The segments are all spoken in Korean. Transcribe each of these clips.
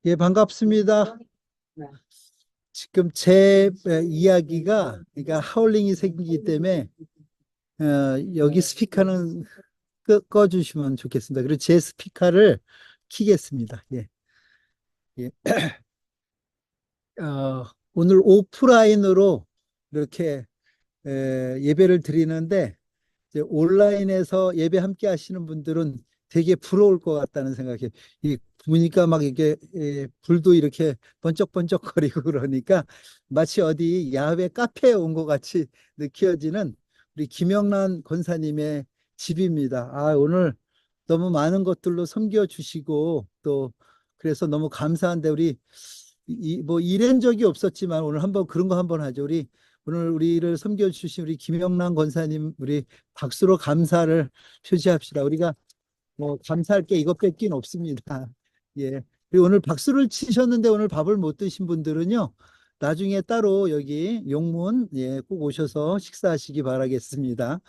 예, 반갑습니다. 지금 제 이야기가, 그러니까 하울링이 생기기 때문에, 여기 스피커는 꺼주시면 좋겠습니다. 그리고 제 스피커를 키겠습니다. 예, 예. 어, 오늘 오프라인으로 이렇게 예배를 드리는데, 이제 온라인에서 예배 함께 하시는 분들은 되게 부러울 것 같다는 생각이, 이 보니까 막 이게 불도 이렇게 번쩍번쩍거리고 그러니까 마치 어디 야외 카페에 온 것 같이 느껴지는 우리 김영란 권사님의 집입니다. 오늘 너무 많은 것들로 섬겨주시고 또 그래서 너무 감사한데 우리 뭐 이런 적이 없었지만 오늘 한번 그런 거 한번 하죠. 우리 오늘 우리를 섬겨주신 우리 김영란 권사님 우리 박수로 감사를 표시합시다. 우리가 뭐 감사할 게 이것밖에 없습니다. 예. 그리고 오늘 박수를 치셨는데 오늘 밥을 못 드신 분들은요. 나중에 따로 여기 용문 꼭 오셔서 식사하시기 바라겠습니다.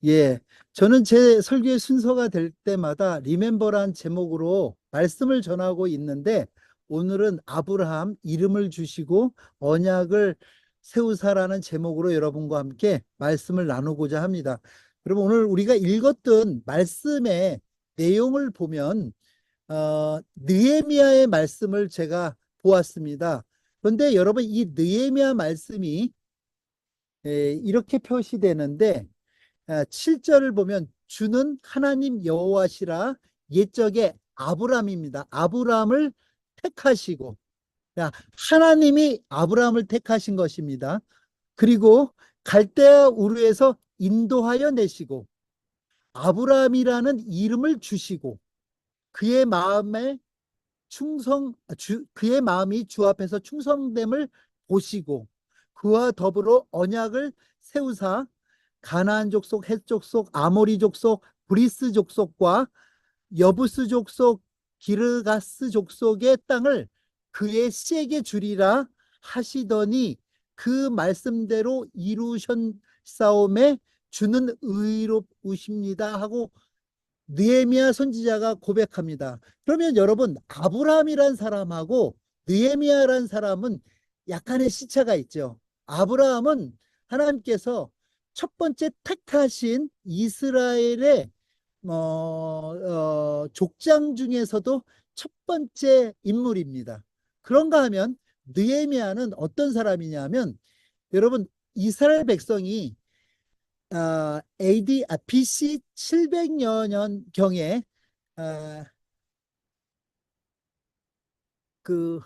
예. 저는 제 설교의 순서가 될 때마다 리멤버란 제목으로 말씀을 전하고 있는데 오늘은 아브라함 이름을 주시고 언약을 세우사라는 제목으로 여러분과 함께 말씀을 나누고자 합니다. 여러분 오늘 우리가 읽었던 말씀의 내용을 보면 느헤미야의 말씀을 제가 보았습니다. 그런데 여러분 이 느헤미야 말씀이 이렇게 표시되는데 7절을 보면 주는 하나님 여호와시라 옛적에 아브람입니다. 아브람을 택하시고 하나님이 아브람을 택하신 것입니다. 그리고 갈대아 우르에서 인도하여 내시고 아브람이라는 이름을 주시고 그의 마음에 그의 마음이 주 앞에서 충성됨을 보시고 그와 더불어 언약을 세우사 가나안 족속, 헷 족속, 아모리 족속, 브리스 족속과 여부스 족속, 기르가스 족속의 땅을 그의 씨에게 주리라 하시더니 그 말씀대로 이루셨사오매 주는 의롭우십니다 하고 느헤미야 선지자가 고백합니다. 그러면 여러분 아브라함이란 사람하고 느헤미야란 사람은 약간의 시차가 있죠. 아브라함은 하나님께서 첫 번째 택하신 이스라엘의 족장 중에서도 첫 번째 인물입니다. 그런가 하면 느헤미야는 어떤 사람이냐면 여러분 이스라엘 백성이 BC 700여 년경에 그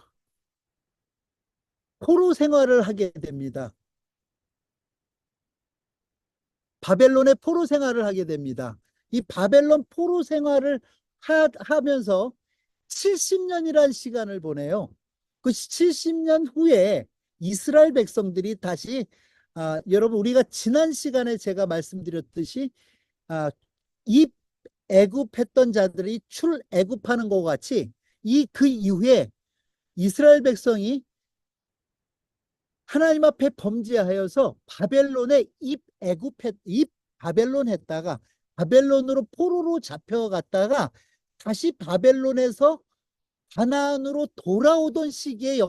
포로 생활을 하게 됩니다. 바벨론의 포로 생활을 하게 됩니다. 이 바벨론 포로 생활을 하면서 70년이라는 시간을 보내요. 그 70년 후에 이스라엘 백성들이 다시 여러분 우리가 지난 시간에 제가 말씀드렸듯이 이 애굽했던 자들이 출애굽하는 것 같이 그 이후에 이스라엘 백성이 하나님 앞에 범죄하여서 바벨론에 입 바벨론 했다가 바벨론으로 포로로 잡혀갔다가 다시 바벨론에서 가나안으로 돌아오던 시기에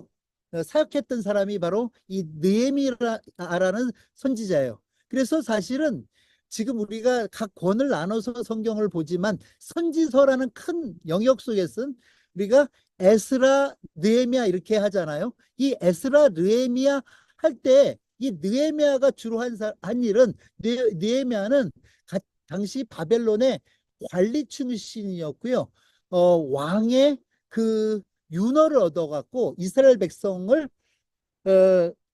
사역했던 사람이 바로 이 느헤미야라는 선지자예요. 그래서 사실은 지금 우리가 각 권을 나눠서 성경을 보지만 선지서라는 큰 영역 속에서는 우리가 에스라, 느헤미야 이렇게 하잖아요. 이 에스라, 느헤미야 할 때 이 느헤미야가 주로 한 일은 느헤미야는 당시 바벨론의 관리 출신이었고요. 왕의 그 윤허를 얻어갖고 이스라엘 백성을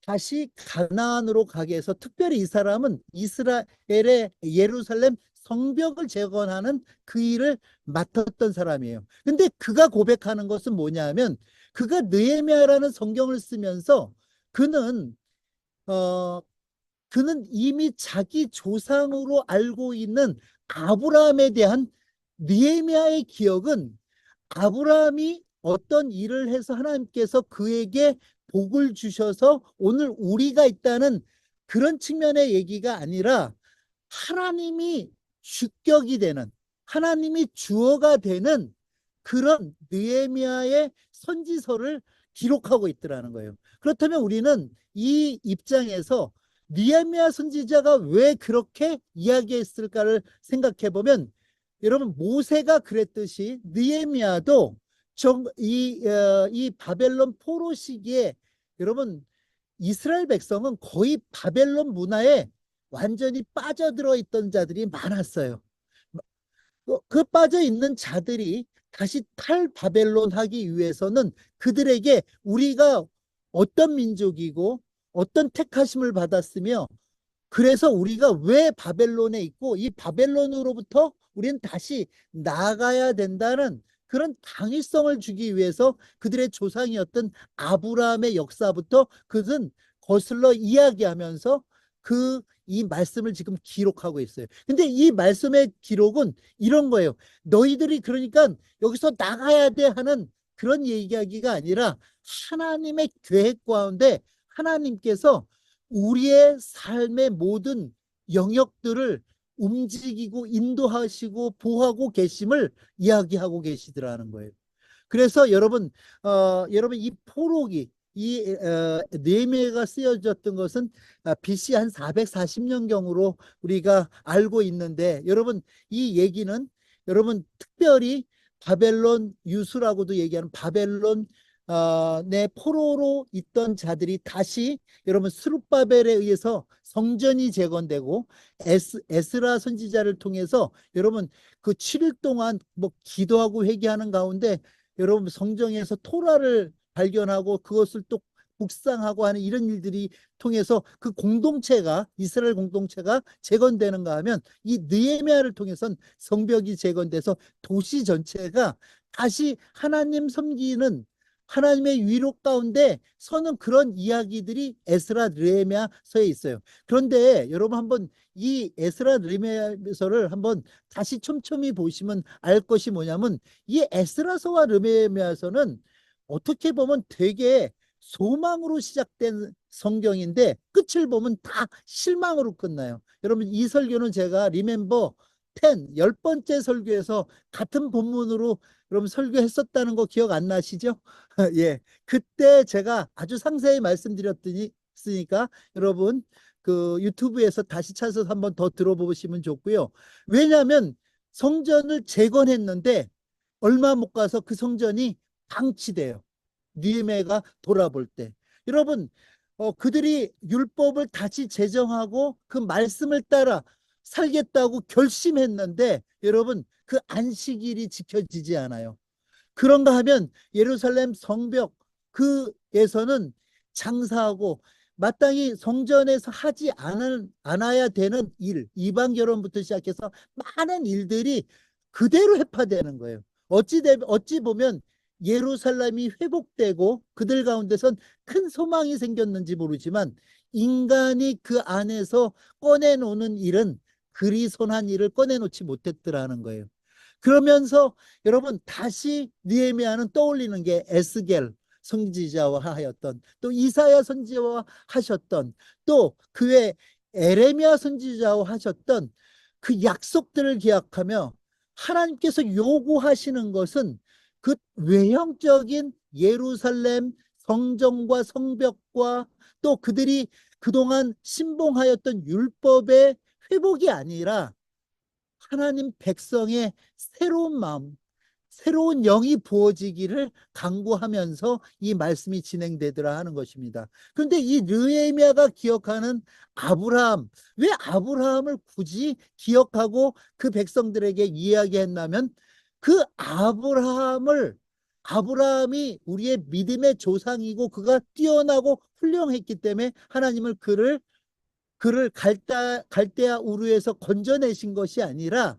다시 가나안으로 가게 해서 특별히 이 사람은 이스라엘의 예루살렘 성벽을 재건하는 그 일을 맡았던 사람이에요. 근데 그가 고백하는 것은 뭐냐면 그가 느헤미야라는 성경을 쓰면서 그는 어 그는 이미 자기 조상으로 알고 있는 아브라함에 대한 느헤미야의 기억은 아브라함이 어떤 일을 해서 하나님께서 그에게 복을 주셔서 오늘 우리가 있다는 그런 측면의 얘기가 아니라 하나님이 주격이 되는 하나님이 주어가 되는 그런 느헤미야의 선지서를 기록하고 있더라는 거예요. 그렇다면 우리는 이 입장에서 느헤미야 선지자가 왜 그렇게 이야기했을까를 생각해 보면, 여러분 모세가 그랬듯이 느헤미야도 이 바벨론 포로 시기에, 여러분 이스라엘 백성은 거의 바벨론 문화에 완전히 빠져들어 있던 자들이 많았어요. 그 빠져 있는 자들이 다시 탈바벨론 하기 위해서는 그들에게 우리가 어떤 민족이고 어떤 택하심을 받았으며, 그래서 우리가 왜 바벨론에 있고 이 바벨론으로부터 우리는 다시 나가야 된다는 그런 당위성을 주기 위해서 그들의 조상이었던 아브라함의 역사부터 그것은 거슬러 이야기하면서 이 말씀을 지금 기록하고 있어요. 근데 이 말씀의 기록은 이런 거예요. 너희들이 그러니까 여기서 나가야 돼 하는 그런 이야기가 아니라, 하나님의 계획 가운데 하나님께서 우리의 삶의 모든 영역들을 움직이고 인도하시고 보호하고 계심을 이야기하고 계시더라는 거예요. 그래서 여러분 이 포록이 느헤미야가 쓰여졌던 것은 BC 한 440년경으로 우리가 알고 있는데, 여러분 이 얘기는 여러분 특별히 바벨론 유수라고도 얘기하는 바벨론 내 포로로 있던 자들이 다시, 여러분 스룹바벨에 의해서 성전이 재건되고 에스라 선지자를 통해서 여러분 그 7일 동안 뭐 기도하고 회개하는 가운데 여러분 성경에서 토라를 발견하고 그것을 또 묵상하고 하는 이런 일들이 통해서 그 공동체가, 이스라엘 공동체가 재건되는가 하면, 이 느헤미야를 통해서는 성벽이 재건돼서 도시 전체가 다시 하나님 섬기는 하나님의 위로 가운데 서는 그런 이야기들이 에스라 느헤미야서에 있어요. 그런데 여러분 한번 이 에스라 느헤미야서를 한번 다시 촘촘히 보시면 알 것이 뭐냐면, 이 에스라서와 느헤미야서는 어떻게 보면 되게 소망으로 시작된 성경인데 끝을 보면 다 실망으로 끝나요. 여러분 이 설교는 제가 리멤버 10, 10번째 설교에서 같은 본문으로 여러분 설교했었다는 거 기억 안 나시죠? 예, 그때 제가 아주 상세히 말씀드렸더니 쓰니까 여러분 그 유튜브에서 다시 찾아서 한번 더 들어보시면 좋고요. 왜냐하면 성전을 재건했는데 얼마 못 가서 그 성전이 방치돼요. 느헤미야가 돌아볼 때. 여러분 그들이 율법을 다시 제정하고 그 말씀을 따라 살겠다고 결심했는데, 여러분 그 안식일이 지켜지지 않아요. 그런가 하면 예루살렘 성벽 그에서는 장사하고 마땅히 성전에서 하지 않아야 되는 일, 이방 결혼부터 시작해서 많은 일들이 그대로 회파되는 거예요. 어찌 보면 예루살렘이 회복되고 그들 가운데선 큰 소망이 생겼는지 모르지만, 인간이 그 안에서 꺼내놓는 일은 그리 선한 일을 꺼내놓지 못했더라는 거예요. 그러면서 여러분 다시 느헤미야는 떠올리는 게 에스겔 선지자와 하였던, 또 이사야 선지자와 하셨던, 또 그의 에레미야 선지자와 하셨던 그 약속들을 기억하며, 하나님께서 요구하시는 것은 그 외형적인 예루살렘 성전과 성벽과 또 그들이 그동안 신봉하였던 율법의 회복이 아니라, 하나님 백성의 새로운 마음, 새로운 영이 부어지기를 간구하면서 이 말씀이 진행되더라 하는 것입니다. 그런데 이 느헤미야가 기억하는 아브라함, 왜 아브라함을 굳이 기억하고 그 백성들에게 이야기했냐면, 그 아브라함이 우리의 믿음의 조상이고 그가 뛰어나고 훌륭했기 때문에 하나님을 그를 갈대아 우르에서 건져내신 것이 아니라,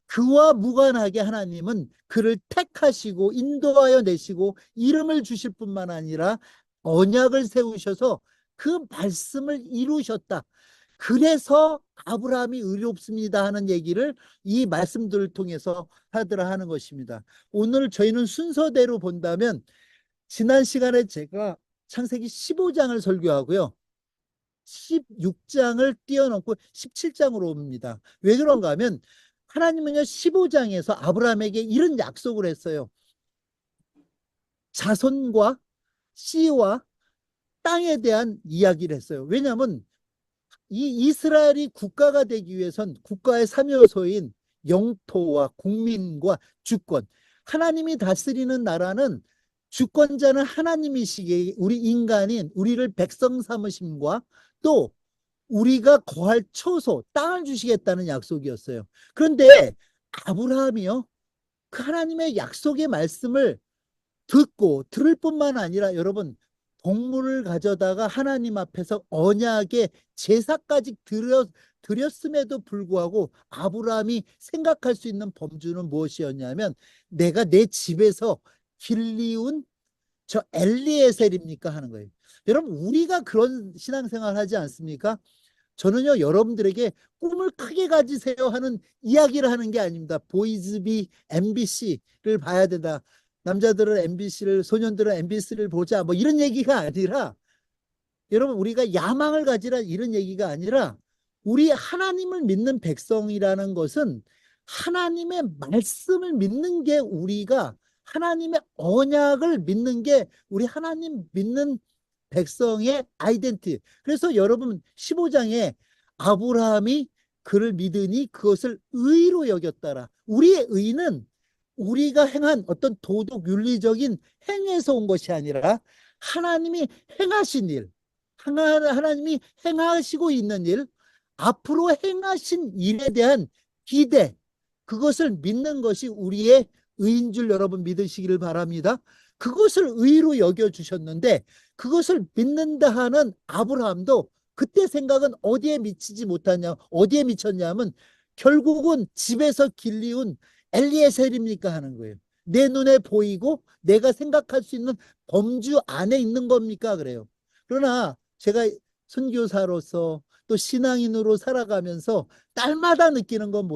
그와 무관하게 하나님은 그를 택하시고 인도하여 내시고 이름을 주실 뿐만 아니라 언약을 세우셔서 그 말씀을 이루셨다. 그래서 아브라함이 의롭습니다 하는 얘기를 이 말씀들을 통해서 하더라 하는 것입니다. 오늘 저희는 순서대로 본다면, 지난 시간에 제가 창세기 15장을 설교하고요, 16장을 뛰어넘고 17장으로 옵니다. 왜 그런가 하면, 하나님은요 15장에서 아브라함에게 이런 약속을 했어요. 자손과 씨와 땅에 대한 이야기를 했어요. 왜냐하면 이 이스라엘이 국가가 되기 위해선 국가의 3요소인 영토와 국민과 주권, 하나님이 다스리는 나라는 주권자는 하나님이시기에 우리 인간인 우리를 백성 삼으심과 또 우리가 거할 처소, 땅을 주시겠다는 약속이었어요. 그런데 아브라함이요, 그 하나님의 약속의 말씀을 듣고 들을 뿐만 아니라 여러분, 동물을 가져다가 하나님 앞에서 언약의 제사까지 드렸음에도 불구하고 아브라함이 생각할 수 있는 범주는 무엇이었냐면, 내가 내 집에서 길리운 저 엘리에셀입니까 하는 거예요. 여러분, 우리가 그런 신앙생활 하지 않습니까? 저는요, 여러분들에게 꿈을 크게 가지세요 하는 이야기를 하는 게 아닙니다. 보이즈비 MBC를 봐야 된다. 남자들은 MBC를, 소년들은 MBC를 보자. 뭐 이런 얘기가 아니라, 여러분, 우리가 야망을 가지라 이런 얘기가 아니라, 우리 하나님을 믿는 백성이라는 것은 하나님의 말씀을 믿는 게, 우리가 하나님의 언약을 믿는 게 우리 하나님 믿는 백성의 아이덴티. 그래서 여러분 15장에 아브라함이 그를 믿으니 그것을 의로 여겼더라. 우리의 의는 우리가 행한 어떤 도덕 윤리적인 행에서 온 것이 아니라 하나님이 행하신 일, 하나님이 행하시고 있는 일, 앞으로 행하신 일에 대한 기대, 그것을 믿는 것이 우리의 의인 줄 여러분 믿으시기를 바랍니다. 그것을 의로 여겨주셨는데, 그것을 믿는다 하는 아브라함도 그때 생각은 어디에 미치지 못하냐, 어디에 미쳤냐면 결국은 집에서 길리운 엘리에셀입니까 하는 거예요. 내 눈에 보이고 내가 생각할 수 있는 범주 안에 있는 겁니까 그래요. 그러나 제가 선교사로서 또 신앙인으로 살아가면서 딸마다 느끼는 건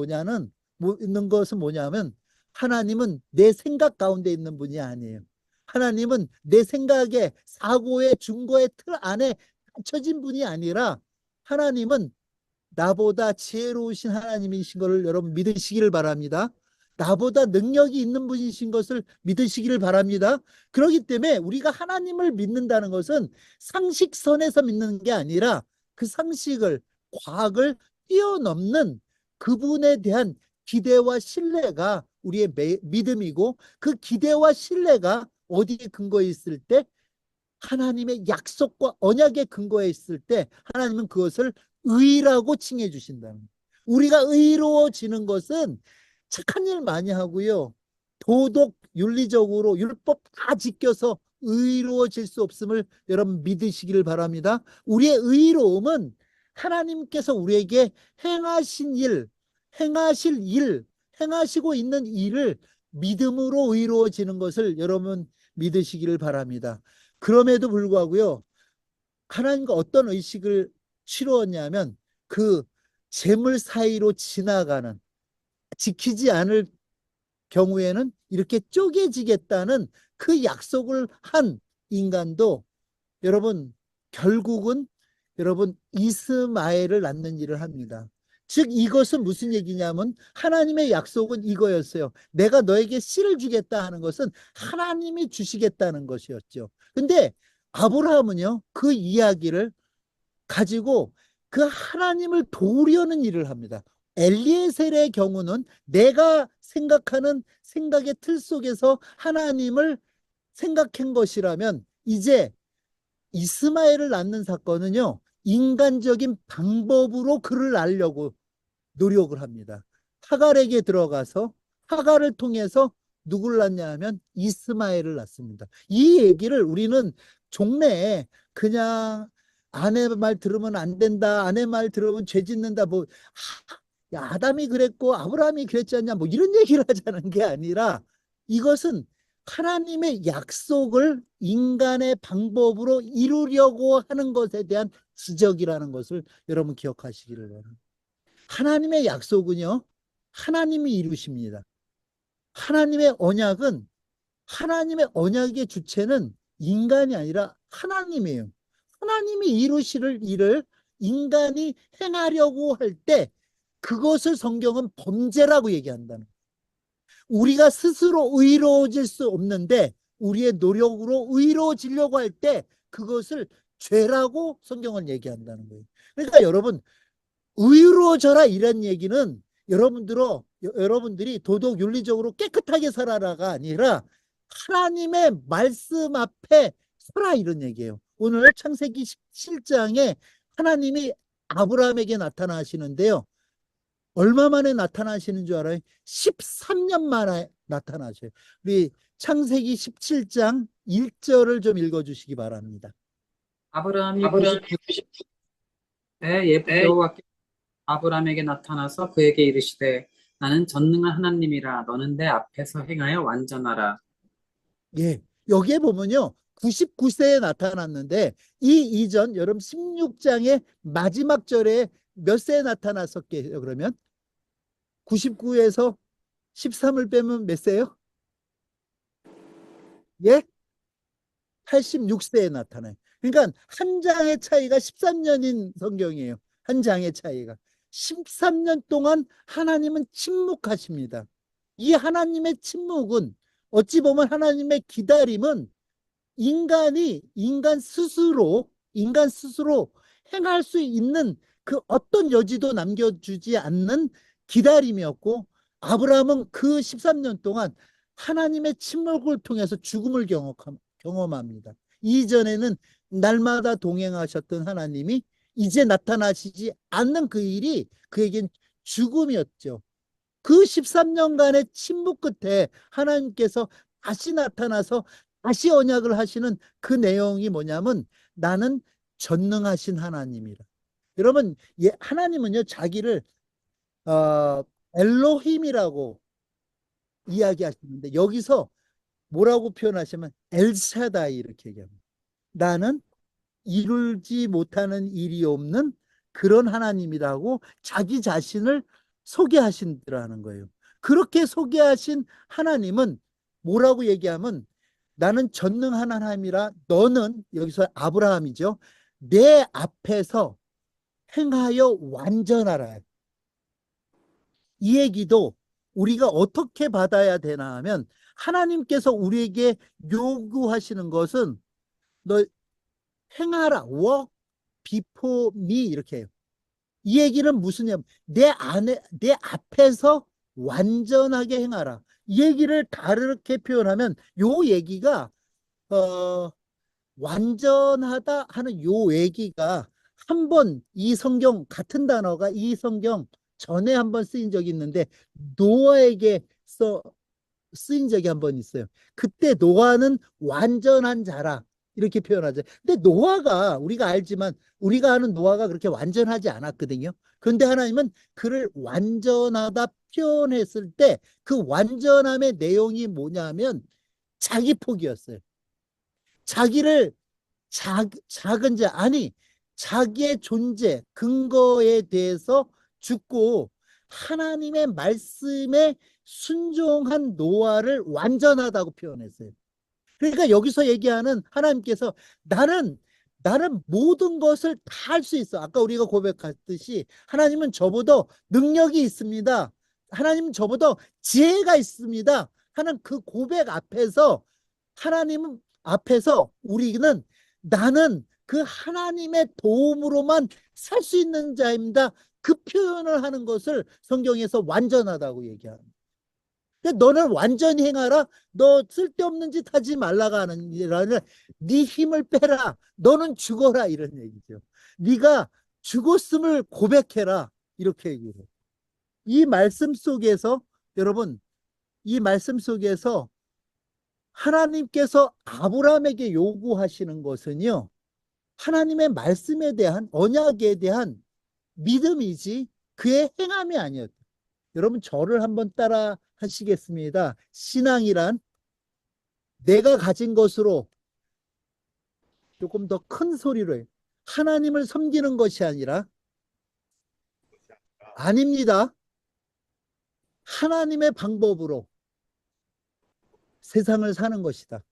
있는 것은 뭐냐면, 하나님은 내 생각 가운데 있는 분이 아니에요. 하나님은 내 생각의 사고의 중거의 틀 안에 갇혀진 분이 아니라, 하나님은 나보다 지혜로우신 하나님이신 것을 여러분 믿으시기를 바랍니다. 나보다 능력이 있는 분이신 것을 믿으시기를 바랍니다. 그렇기 때문에 우리가 하나님을 믿는다는 것은 상식선에서 믿는 게 아니라 그 상식을, 과학을 뛰어넘는 그분에 대한 기대와 신뢰가 우리의 믿음이고, 그 기대와 신뢰가 어디에 근거해 있을 때? 하나님의 약속과 언약에 근거해 있을 때 하나님은 그것을 의라고 칭해 주신다는 거예요. 우리가 의로워지는 것은 착한 일 많이 하고요, 도덕, 윤리적으로 율법 다 지켜서 의로워질 수 없음을 여러분 믿으시기를 바랍니다. 우리의 의로움은 하나님께서 우리에게 행하신 일, 행하실 일, 행하시고 있는 일을 믿음으로 의로워지는 것을 여러분 믿으시기를 바랍니다. 그럼에도 불구하고요, 하나님과 어떤 의식을 치루었냐면, 그 재물 사이로 지나가는, 지키지 않을 경우에는 이렇게 쪼개지겠다는 그 약속을 한 인간도 여러분 결국은 여러분 이스마엘을 낳는 일을 합니다. 즉 이것은 무슨 얘기냐면, 하나님의 약속은 이거였어요. 내가 너에게 씨를 주겠다 하는 것은 하나님이 주시겠다는 것이었죠. 근데 아브라함은요, 그 이야기를 가지고 그 하나님을 도우려는 일을 합니다. 엘리에셀의 경우는 내가 생각하는 생각의 틀 속에서 하나님을 생각한 것이라면, 이제 이스마엘을 낳는 사건은요, 인간적인 방법으로 그를 낳으려고 노력을 합니다. 하갈에게 들어가서 하갈을 통해서 누굴 낳냐 하면 이스마엘을 낳습니다. 이 얘기를 우리는 종래에 그냥 아내 말 들으면 안 된다, 아내 말 들으면 죄 짓는다, 뭐 야, 아담이 그랬고 아브라함이 그랬지 않냐, 뭐 이런 얘기를 하자는 게 아니라, 이것은 하나님의 약속을 인간의 방법으로 이루려고 하는 것에 대한 지적이라는 것을 여러분 기억하시기를 바랍니다. 하나님의 약속은요, 하나님이 이루십니다. 하나님의 언약의 주체는 인간이 아니라 하나님이에요. 하나님이 이루실 일을 인간이 행하려고 할 때 그것을 성경은 범죄라고 얘기한다는 거예요. 우리가 스스로 의로워질 수 없는데 우리의 노력으로 의로워지려고 할 때 그것을 죄라고 성경은 얘기한다는 거예요. 그러니까 여러분, 의로워져라 이런 얘기는 여러분들이 도덕 윤리적으로 깨끗하게 살아라가 아니라 하나님의 말씀 앞에 서라 이런 얘기예요. 오늘 창세기 17장에 하나님이 아브라함에게 나타나시는데요. 얼마 만에 나타나시는 줄 알아요? 13년 만에 나타나셔요. 우리 창세기 17장 1절을 좀 읽어주시기 바랍니다. 아브라함이 99세 여호와께서 아브라함에게 나타나서 그에게 이르시되 나는 전능한 하나님이라 너는 내 앞에서 행하여 완전하라. 예, 여기에 보면요. 99세에 나타났는데 이 이전 여러분 16장의 마지막 절에 몇 세에 나타났었게요? 그러면 99에서 13을 빼면 몇 세요? 예? 86세에 나타나요. 그러니까 한 장의 차이가 13년인 성경이에요. 한 장의 차이가. 13년 동안 하나님은 침묵하십니다. 이 하나님의 침묵은 어찌 보면 하나님의 기다림은 인간 스스로 행할 수 있는 그 어떤 여지도 남겨주지 않는 기다림이었고, 아브라함은 그 13년 동안 하나님의 침묵을 통해서 죽음을 경험합니다. 이전에는 날마다 동행하셨던 하나님이 이제 나타나시지 않는 그 일이 그에겐 죽음이었죠. 그 13년간의 침묵 끝에 하나님께서 다시 나타나서 다시 언약을 하시는 그 내용이 뭐냐면 나는 전능하신 하나님이라. 여러분, 하나님은요 자기를 엘로힘이라고 이야기하시는데 여기서 뭐라고 표현하시면 엘샤다이 이렇게 얘기합니다. 나는 이루지 못하는 일이 없는 그런 하나님이라고 자기 자신을 소개하신다는 거예요. 그렇게 소개하신 하나님은 뭐라고 얘기하면 나는 전능한 하나님이라 너는 여기서 아브라함이죠. 내 앞에서 행하여 완전하라. 이 얘기도 우리가 어떻게 받아야 되나 하면 하나님께서 우리에게 요구하시는 것은 너 행하라. walk before me 이렇게 해요. 이 얘기는 무슨 얘기냐면 내 앞에서 완전하게 행하라. 이 얘기를 다르게 표현하면 요 얘기가 완전하다 하는 요 얘기가 한 번 이 성경 같은 단어가 이 성경 전에 한 번 쓰인 적이 있는데 노아에게 쓰인 적이 한 번 있어요. 그때 노아는 완전한 자라 이렇게 표현하죠. 근데 노아가 우리가 알지만 우리가 아는 노아가 그렇게 완전하지 않았거든요. 그런데 하나님은 그를 완전하다 표현했을 때 그 완전함의 내용이 뭐냐면 자기 포기였어요. 자기를 작은 자, 아니, 자기의 존재, 근거에 대해서 죽고 하나님의 말씀에 순종한 노아를 완전하다고 표현했어요. 그러니까 여기서 얘기하는 하나님께서 나는 모든 것을 다 할 수 있어. 아까 우리가 고백했듯이 하나님은 저보다 능력이 있습니다. 하나님은 저보다 지혜가 있습니다. 하는 그 고백 앞에서 하나님 앞에서 우리는 나는 그 하나님의 도움으로만 살 수 있는 자입니다. 그 표현을 하는 것을 성경에서 완전하다고 얘기합니다. 너는 완전히 행하라. 너 쓸데없는 짓 하지 말라가 하는 일을 네 힘을 빼라. 너는 죽어라 이런 얘기죠. 네가 죽었음을 고백해라 이렇게 얘기해요. 이 말씀 속에서 여러분 이 말씀 속에서 하나님께서 아브라함에게 요구하시는 것은요. 하나님의 말씀에 대한 언약에 대한 믿음이지 그의 행함이 아니었다. 여러분 저를 한번 따라 하시겠습니다. 신앙이란 내가 가진 것으로 조금 더 큰 소리로 해요. 하나님을 섬기는 것이 아니라 아닙니다. 하나님의 방법으로 세상을 사는 것이다.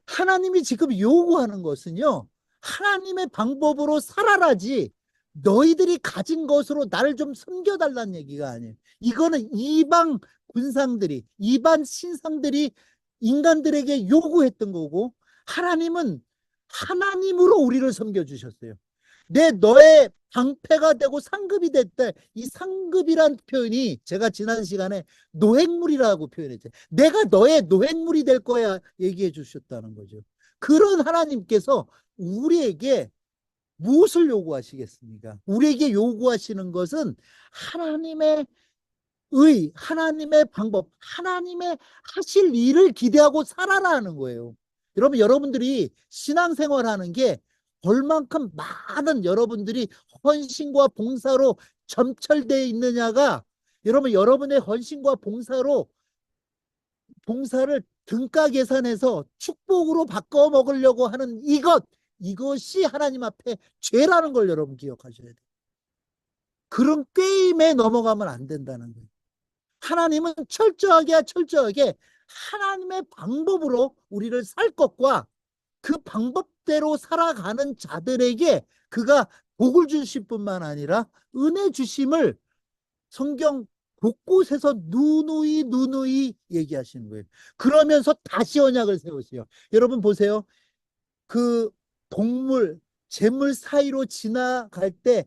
하나님이 지금 요구하는 것은요. 하나님의 방법으로 살아라지 너희들이 가진 것으로 나를 좀 섬겨달라는 얘기가 아니에요. 이거는 이방 군상들이 이방 신상들이 인간들에게 요구했던 거고, 하나님은 하나님으로 우리를 섬겨주셨어요. 너의 방패가 되고 상급이 됐대. 이 상급이란 표현이 제가 지난 시간에 노획물이라고 표현했죠. 내가 너의 노획물이 될 거야 얘기해 주셨다는 거죠. 그런 하나님께서 우리에게 무엇을 요구하시겠습니까? 우리에게 요구하시는 것은 하나님의 하나님의 방법, 하나님의 하실 일을 기대하고 살아라는 거예요. 여러분, 여러분들이 신앙생활 하는 게 얼만큼 많은 여러분들이 헌신과 봉사로 점철되어 있느냐가, 여러분, 여러분의 헌신과 봉사를 등가 계산해서 축복으로 바꿔 먹으려고 하는 이것이 하나님 앞에 죄라는 걸 여러분 기억하셔야 돼요. 그런 게임에 넘어가면 안 된다는 거예요. 하나님은 철저하게 하나님의 방법으로 우리를 살 것과 그 방법대로 살아가는 자들에게 그가 복을 주실 뿐만 아니라 은혜 주심을 성경 곳곳에서 누누이 얘기하시는 거예요. 그러면서 다시 언약을 세우세요. 여러분 보세요. 그 재물 사이로 지나갈 때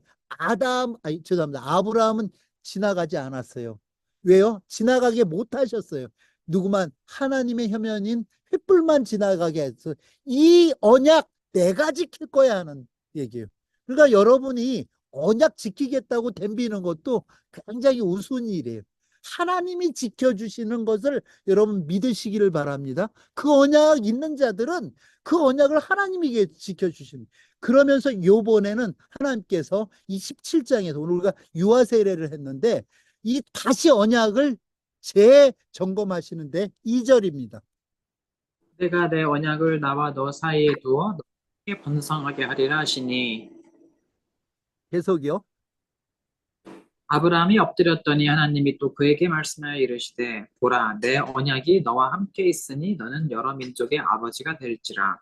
죄송합니다. 아브라함은 지나가지 않았어요. 왜요? 지나가게 못하셨어요. 누구만 하나님의 혐연인 횃불만 지나가게 해서 이 언약 내가 지킬 거야 하는 얘기예요. 그러니까 여러분이 언약 지키겠다고 덤비는 것도 굉장히 우스운 일이에요. 하나님이 지켜주시는 것을 여러분 믿으시기를 바랍니다. 그 언약 있는 자들은 그 언약을 하나님이 지켜주십니다. 그러면서 요번에는 하나님께서 이 17장에서 오늘 우리가 유아 세례를 했는데 이 다시 언약을 재점검하시는데 2절입니다. 내가 내 언약을 나와 너 사이에 두어 너에게 번성하게 하리라 하시니 계속이요. 아브라함이 엎드렸더니 하나님이 또 그에게 말씀하여 이르시되 보라 내 언약이 너와 함께 있으니 너는 여러 민족의 아버지가 될지라.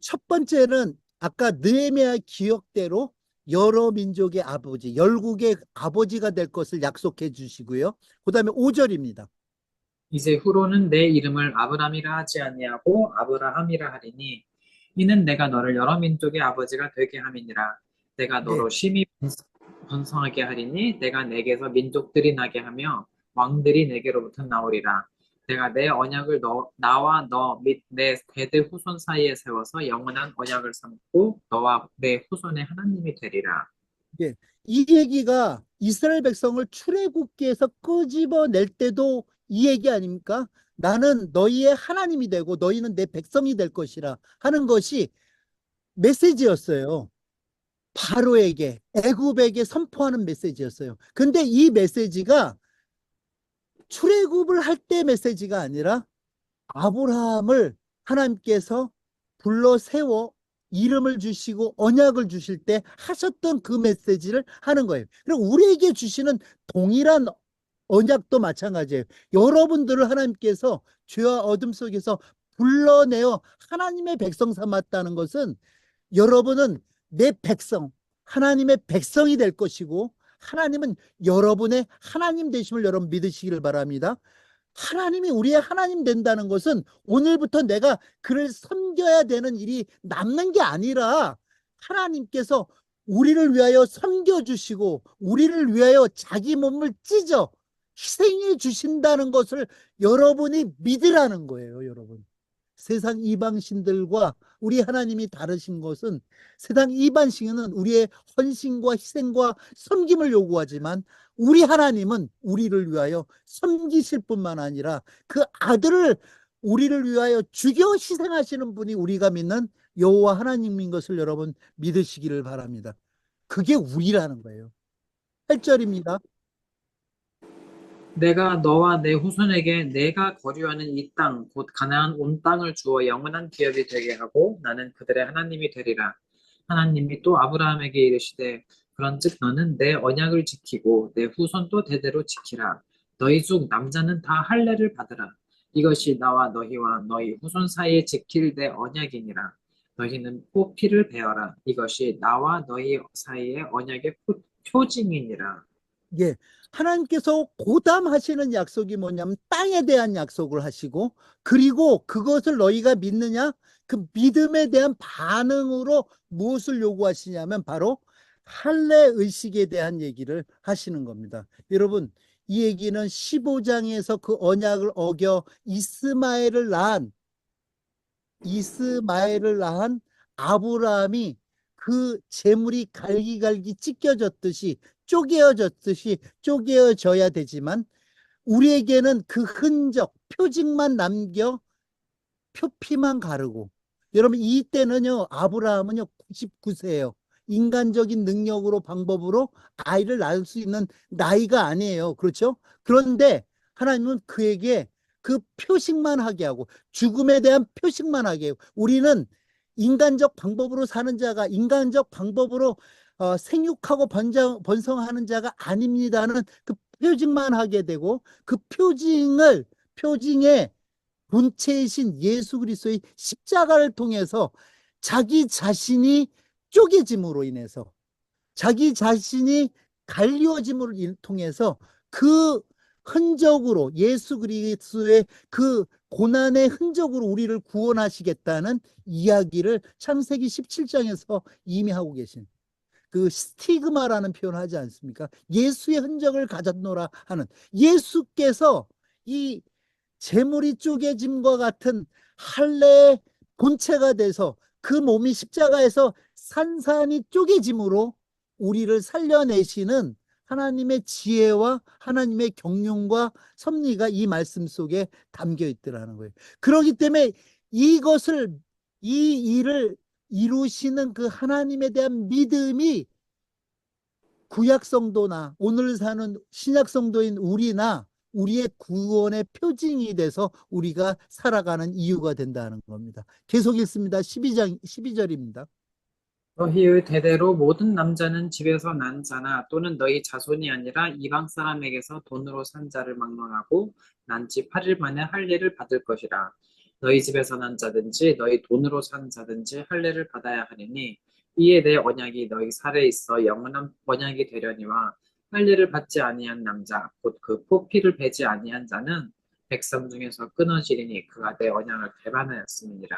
첫 번째는 아까 느헤미야 기억대로 여러 민족의 아버지, 열국의 아버지가 될 것을 약속해 주시고요. 그 다음에 5절입니다. 이제 후로는 내 이름을 아브람이라 하지 아니하고 아브라함이라 하리니 이는 내가 너를 여러 민족의 아버지가 되게 함이니라. 내가 네. 너로 심히 번성하게 하리니 내가 내게서 민족들이 나게 하며 왕들이 내게로부터 나오리라. 내가 내 언약을 나와 너 및 내 세대 후손 사이에 세워서 영원한 언약을 삼고 너와 내 후손의 하나님이 되리라. 네. 이 얘기가 이스라엘 백성을 출애굽기에서 끄집어낼 때도 이 얘기 아닙니까? 나는 너희의 하나님이 되고 너희는 내 백성이 될 것이라 하는 것이 메시지였어요. 바로에게, 애굽에게 선포하는 메시지였어요. 근데 이 메시지가 출애굽을 할 때 메시지가 아니라 아브라함을 하나님께서 불러 세워 이름을 주시고 언약을 주실 때 하셨던 그 메시지를 하는 거예요. 그리고 우리에게 주시는 동일한 언약도 마찬가지예요. 여러분들을 하나님께서 죄와 어둠 속에서 불러내어 하나님의 백성 삼았다는 것은 여러분은 내 백성, 하나님의 백성이 될 것이고 하나님은 여러분의 하나님 되심을 여러분 믿으시기를 바랍니다. 하나님이 우리의 하나님 된다는 것은 오늘부터 내가 그를 섬겨야 되는 일이 남는 게 아니라 하나님께서 우리를 위하여 섬겨주시고 우리를 위하여 자기 몸을 찢어 희생해 주신다는 것을 여러분이 믿으라는 거예요, 여러분. 세상 이방신들과 우리 하나님이 다르신 것은 세상 이방신은 우리의 헌신과 희생과 섬김을 요구하지만 우리 하나님은 우리를 위하여 섬기실 뿐만 아니라 그 아들을 우리를 위하여 죽여 희생하시는 분이 우리가 믿는 여호와 하나님인 것을 여러분 믿으시기를 바랍니다. 그게 우리라는 거예요. 8절입니다. 내가 너와 내 후손에게 내가 거류하는 이 땅, 곧 가나안 온 땅을 주어 영원한 기업이 되게 하고 나는 그들의 하나님이 되리라. 하나님이 또 아브라함에게 이르시되 그런즉 너는 내 언약을 지키고 내 후손도 대대로 지키라. 너희 중 남자는 다 할례를 받으라. 이것이 나와 너희와 너희 후손 사이에 지킬 내 언약이니라. 너희는 포피를 베어라. 이것이 나와 너희 사이의 언약의 표징이니라. 예, 하나님께서 고담하시는 약속이 뭐냐면 땅에 대한 약속을 하시고, 그리고 그것을 너희가 믿느냐? 그 믿음에 대한 반응으로 무엇을 요구하시냐면 바로 할례 의식에 대한 얘기를 하시는 겁니다. 여러분, 이 얘기는 15장에서 그 언약을 어겨 이스마엘을 낳은 아브라함이 그 재물이 갈기갈기 찢겨졌듯이 쪼개어져야 되지만 우리에게는 그 흔적, 표징만 남겨 표피만 가르고, 여러분 이때는요 아브라함은요 99세예요. 인간적인 능력으로 방법으로 아이를 낳을 수 있는 나이가 아니에요. 그렇죠? 그런데 하나님은 그에게 그 표식만 하게 하고 죽음에 대한 표식만 하게 해요. 우리는 인간적 방법으로 사는 자가 인간적 방법으로 생육하고 번성하는 자가 아닙니다는 그 표징만 하게 되고, 그 표징의 본체이신 예수 그리스도의 십자가를 통해서 자기 자신이 쪼개짐으로 인해서, 자기 자신이 갈리워짐을 통해서 그 흔적으로, 예수 그리스도의 그 고난의 흔적으로 우리를 구원하시겠다는 이야기를 창세기 17장에서 이미 하고 계신, 그 스티그마라는 표현을 하지 않습니까? 예수의 흔적을 가졌노라 하는, 예수께서 이 재물이 쪼개짐과 같은 할례의 본체가 돼서 그 몸이 십자가에서 산산이 쪼개짐으로 우리를 살려내시는 하나님의 지혜와 하나님의 경륜과 섭리가 이 말씀 속에 담겨 있더라는 거예요. 그렇기 때문에 이것을, 이 일을 이루시는 그 하나님에 대한 믿음이 구약 성도나 오늘 사는 신약 성도인 우리나 우리의 구원의 표징이 돼서 우리가 살아가는 이유가 된다는 겁니다. 계속 읽습니다. 12절입니다. 너희의 대대로 모든 남자는 집에서 난 자나 또는 너희 자손이 아니라 이방 사람에게서 돈으로 산 자를 막론하고 난 지 8일 만에 할례를 받을 것이라. 너희 집에서 난 자든지 너희 돈으로 산 자든지 할례를 받아야 하리니 이에 내 언약이 너희 살에 있어 영원한 언약이 되려니와 할례를 받지 아니한 남자 곧 그 포피를 베지 아니한 자는 백성 중에서 끊어지리니 그가 내 언약을 배반하였음이니라.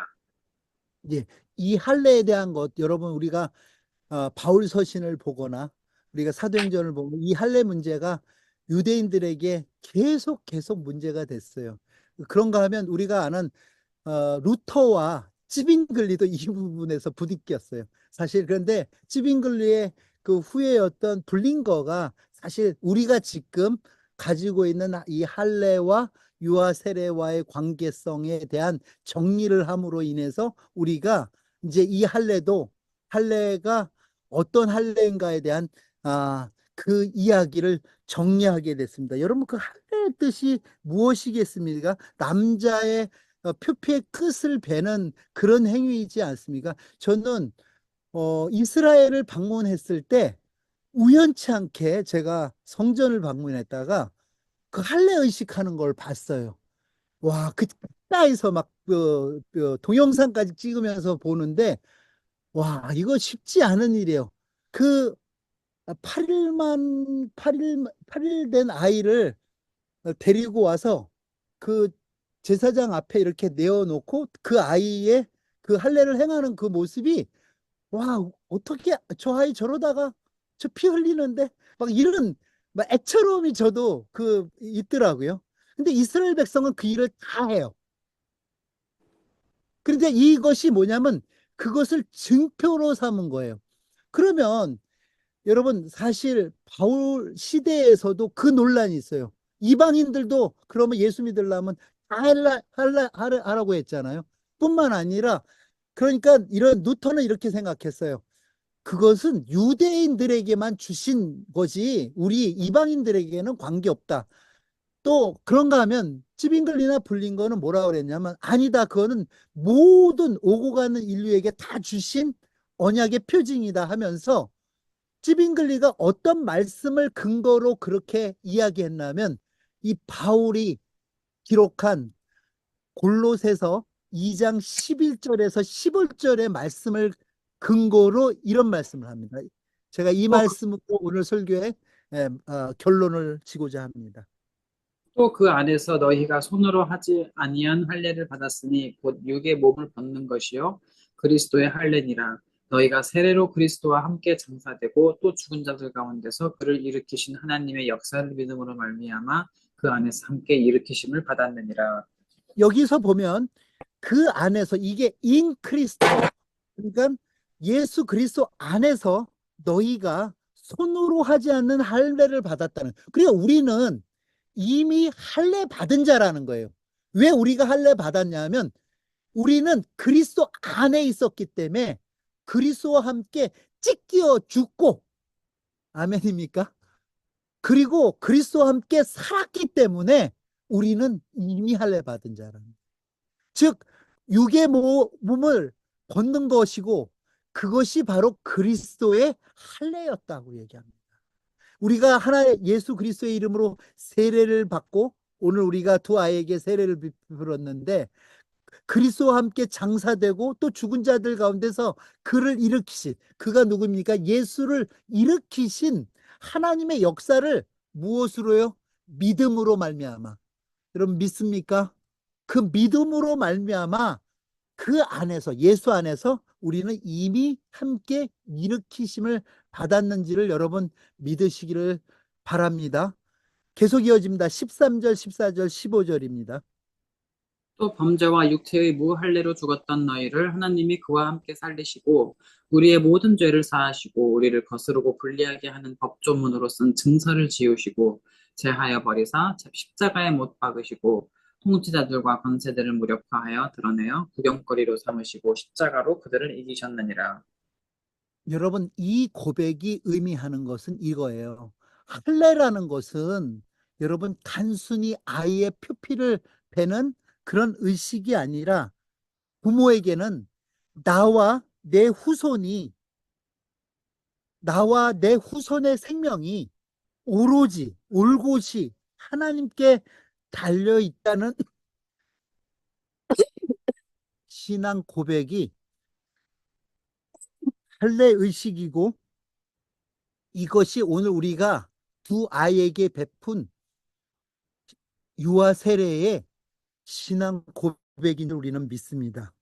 예, 이 할례에 대한 것, 여러분 우리가 바울 서신을 보거나 우리가 사도행전을 보면 이 할례 문제가 유대인들에게 계속 문제가 됐어요. 그런가 하면 우리가 아는 루터와 찌빙글리도 이 부분에서 부딪혔어요. 사실 그런데 찌빙글리의 그 후예였던 블링거가 사실 우리가 지금 가지고 있는 이 할례와 유아 세례와의 관계성에 대한 정리를 함으로 인해서 우리가 이제 이 할례가 어떤 할례인가에 대한 그 이야기를 정리하게 됐습니다. 여러분 그 할례의 뜻이 무엇이겠습니까? 남자의 표피의 끝을 베는 그런 행위이지 않습니까? 저는 이스라엘을 방문했을 때 우연치 않게 제가 성전을 방문했다가 그 할례 의식하는 걸 봤어요. 와, 그 가까이서 막 동영상까지 찍으면서 보는데 와, 이거 쉽지 않은 일이에요. 그 8일 된 아이를 데리고 와서 그 제사장 앞에 이렇게 내어놓고 그 아이의 그 할례를 행하는 그 모습이, 와, 어떻게 저 아이 저러다가 저 피 흘리는데 막 이런 막 애처로움이 저도 그 있더라고요. 근데 이스라엘 백성은 그 일을 다 해요. 그런데 이것이 뭐냐면 그것을 증표로 삼은 거예요. 그러면 여러분 사실 바울 시대에서도 그 논란이 있어요. 이방인들도 그러면 예수 믿으려면 다 하라고 했잖아요. 뿐만 아니라, 그러니까 이런 루터는 이렇게 생각했어요. 그것은 유대인들에게만 주신 것이 우리 이방인들에게는 관계없다. 또 그런가 하면 찌빙글리나 블링거는 뭐라 그랬냐면 아니다. 그거는 모든 오고 가는 인류에게 다 주신 언약의 표징이다 하면서, 찌빙글리가 어떤 말씀을 근거로 그렇게 이야기했냐면 이 바울이 기록한 골로새서 2장 11절에서 15절의 말씀을 근거로 이런 말씀을 합니다. 제가 이 또 말씀으로 오늘 설교에 결론을 지고자 합니다. 또 그 안에서 너희가 손으로 하지 아니한 할례를 받았으니 곧 육의 몸을 벗는 것이요 그리스도의 할례니라. 너희가 세례로 그리스도와 함께 장사되고 또 죽은 자들 가운데서 그를 일으키신 하나님의 역사를 믿음으로 말미암아 그 안에서 함께 일으키심을 받았느니라. 여기서 보면 그 안에서 이게 인 크리스토, 그러니까 예수 그리스도 안에서 너희가 손으로 하지 않는 할례를 받았다는. 그러니까 우리는 이미 할례 받은 자라는 거예요. 왜 우리가 할례 받았냐면 우리는 그리스도 안에 있었기 때문에 그리스도와 함께 찢겨 죽고, 아멘입니까? 그리고 그리스도와 함께 살았기 때문에 우리는 이미 할례 받은 자랍니다. 즉 육의 몸을 벗는 것이고 그것이 바로 그리스도의 할례였다고 얘기합니다. 우리가 하나의 예수 그리스도의 이름으로 세례를 받고 오늘 우리가 두 아이에게 세례를 베풀었는데 그리스도와 함께 장사되고 또 죽은 자들 가운데서 그를 일으키신, 그가 누구입니까? 예수를 일으키신 하나님의 역사를 무엇으로요? 믿음으로 말미암아. 여러분 믿습니까? 그 믿음으로 말미암아 그 안에서, 예수 안에서 우리는 이미 함께 일으키심을 받았는지를 여러분 믿으시기를 바랍니다. 계속 이어집니다. 13절, 14절, 15절입니다. 또 범죄와 육체의 무할례로 죽었던 너희를 하나님이 그와 함께 살리시고 우리의 모든 죄를 사하시고 우리를 거스르고 불리하게 하는 법조문으로 쓴 증서를 지우시고 제하여 버리사 십자가에 못 박으시고 통치자들과 권세들을 무력화하여 드러내어 구경거리로 삼으시고 십자가로 그들을 이기셨느니라. 여러분 이 고백이 의미하는 것은 이거예요. 할례라는 것은 여러분 단순히 아이의 표피를 베는 그런 의식이 아니라 부모에게는 나와 내 후손의 생명이 오로지 올곧이 하나님께 달려 있다는 신앙 고백이 할례 의식이고, 이것이 오늘 우리가 두 아이에게 베푼 유아 세례의 신앙 고백인 줄 우리는 믿습니다.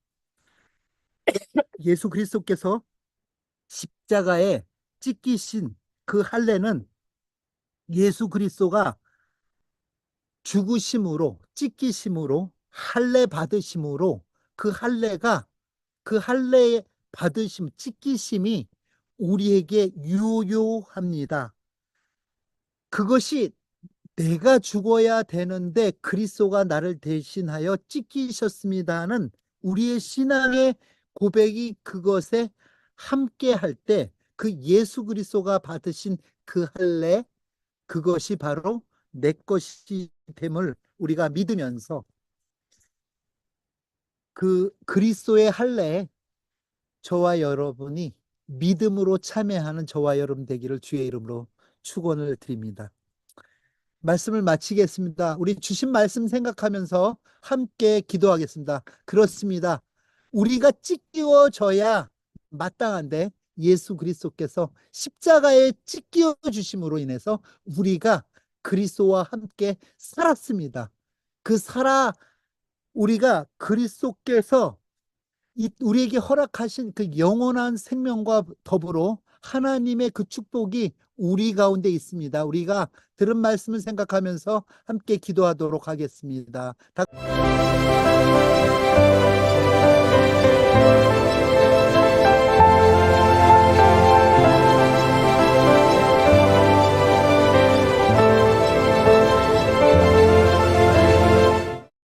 예수 그리스도께서 십자가에 찢기신 그 할례는 예수 그리스도가 죽으심으로, 찢기심으로, 할례 받으심으로 그 할례 받으심, 찢기심이 우리에게 유효합니다. 그것이 내가 죽어야 되는데 그리스도가 나를 대신하여 찢기셨습니다는 우리의 신앙의 고백이 그것에 함께 할 때 그 예수 그리스도가 받으신 그 할례, 그것이 바로 내 것이 됨을 우리가 믿으면서 그 그리스도의 할례에 저와 여러분이 믿음으로 참여하는 저와 여러분 되기를 주의 이름으로 축원을 드립니다. 말씀을 마치겠습니다. 우리 주신 말씀 생각하면서 함께 기도하겠습니다. 그렇습니다. 우리가 찢기워져야 마땅한데 예수 그리스도께서 십자가에 찢기워 주심으로 인해서 우리가 그리스도와 함께 살았습니다. 우리가 그리스도께서 우리에게 허락하신 그 영원한 생명과 더불어 하나님의 그 축복이 우리 가운데 있습니다. 우리가 들은 말씀을 생각하면서 함께 기도하도록 하겠습니다.